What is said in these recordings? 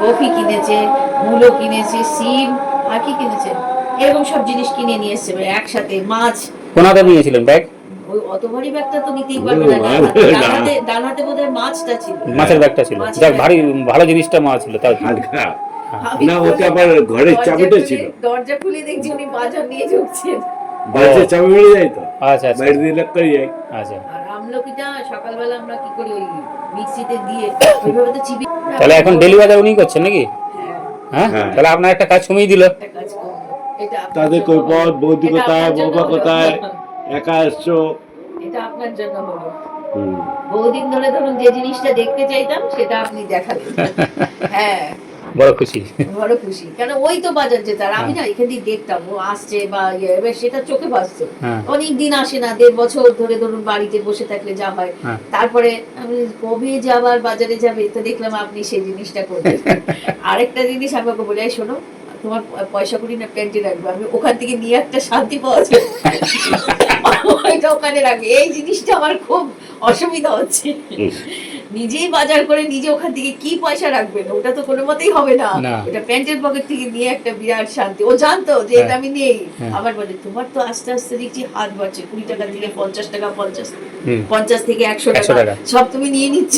Coffee কিনেছে, মূলো কিনেছে, সিম, আর কি কিনেছে, এরকম সব জিনিস কিনে নিয়ে এসছে একসাথে। মাছ কোন হাতে নিয়েছিলেন ব্যাগ? ওই অত ভারী ব্যাগটা তো নিতেই পারবে না, ডান হাতে বোধহয় মাছটা ছিল, মাছের ব্যাগটা ছিল, মাছের যাক ব্যাগ। ভারী ভালো জিনিসটা মাছ ছিল তাও। হালকা আমি না, ওতে আবার ঘরের চাবিটা ছিল, দরজা খুলে দেখছি উনি বাজার নিয়ে ঢুকছেন। বাড়িতে চাবি মেরে যায় তো, আচ্ছা আচ্ছা বাইরে দিয়ে লক করে যায়। আচ্ছা। আর আমলকিটা সকালবেলা আমরা কি করি, ওই মিক্সিতে দিয়ে ওইভাবে তো চিবি। তাহলে এখন ডেলি বাজার উনি করছেন নাকি? হ্যাঁ, হ্যাঁ, তাহলে আপনার একটা কাজ কমিয়ে দিল। একটা কাজ করবো। এটা আপনার তাদের জন্য কই হলো। পথ, বৌদি এটা কোথায়, আপনার জন্য বাবা হলো। কোথায়, একা এসছো। এটা আপনার জন্য হলো। হুম। বহুদিন ধরে ধরুন যে জিনিসটা দেখতে চাইতাম সেটা আপনি দেখালেন। হ্যাঁ, বড় খুশি। বড় খুশি, কেন ওই তো বাজার যেত, আর আমি না এখান দিয়ে দেখতাম ও আসছে বা এবার সেটা চোখে ভাসতো। হ্যাঁ। অনেক দিন আসে না, 1.5 বছর ধরে ধরুন বাড়িতে বসে থাকলে যা হয়। হ্যাঁ। তারপরে আমি কবে যে আবার বাজারে যাবে, তো দেখলাম আপনি সেই জিনিসটা করবেন। আরেকটা জিনিস আমাকে বলে, "এই শোনো, তোমার পয়সা করি না প্যান্টে রাখবে, আমি ওখান থেকে নিয়ে একটা শান্তি পাওয়া যায়, ওইটা ওখানে রাখবে।" এই জিনিসটা আমার খুব অসুবিধা হচ্ছে। নিজেই বাজার করে নিজে ওখান থেকে কি পয়সা রাখবেন, ওটা তো কোনো মতেই হবে না। না। ওটা প্যান্টের পকেট থেকে নিয়ে একটা বিরাট শান্তি। ও জানতো যে এটা আমি নেই। আবার বলে, তোমার তো আস্তে আস্তে দেখছি হাত বাড়ছে, 20 টাকা থেকে 50 টাকা, 50 থেকে 100 টাকা সব তুমি নিয়ে নিচ্ছ।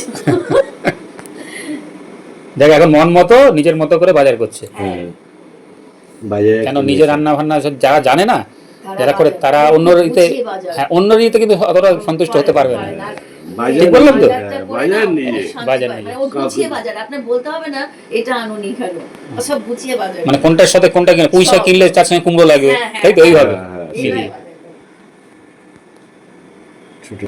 দেখ এখন মন মতো নিজের মতো করে বাজার করছে। হ্যাঁ, বাজারে কেন নিজে রান্না বান্না সব যারা জানে না, যারা করে তারা বাজার অন্য রীতে, গুছিয়ে বাজার। হ্যাঁ অন্য রীতে কিন্তু অতটা সন্তুষ্ট হতে পারবে না। বাজার ঠিক বললাম তো? বাজারটা করে বাজার নাও, নিয়ে শান্তি বাজার পায়। নিয়ে। মানে ও গুছিয়ে বাজার, আপনার বলতে হবে না এটা আনুনি কেন, ও সব গুছিয়ে বাজার। মানে কোনটার সাথে কোনটা কিনে, পুঁই শাক কিনলে তার সঙ্গে কুমড়ো লাগবে, হ্যাঁ, হ্যাঁ, তাই তো এইভাবে হ্যাঁ, এইভাবে মিলিয়ে। বাজার করে। ছোট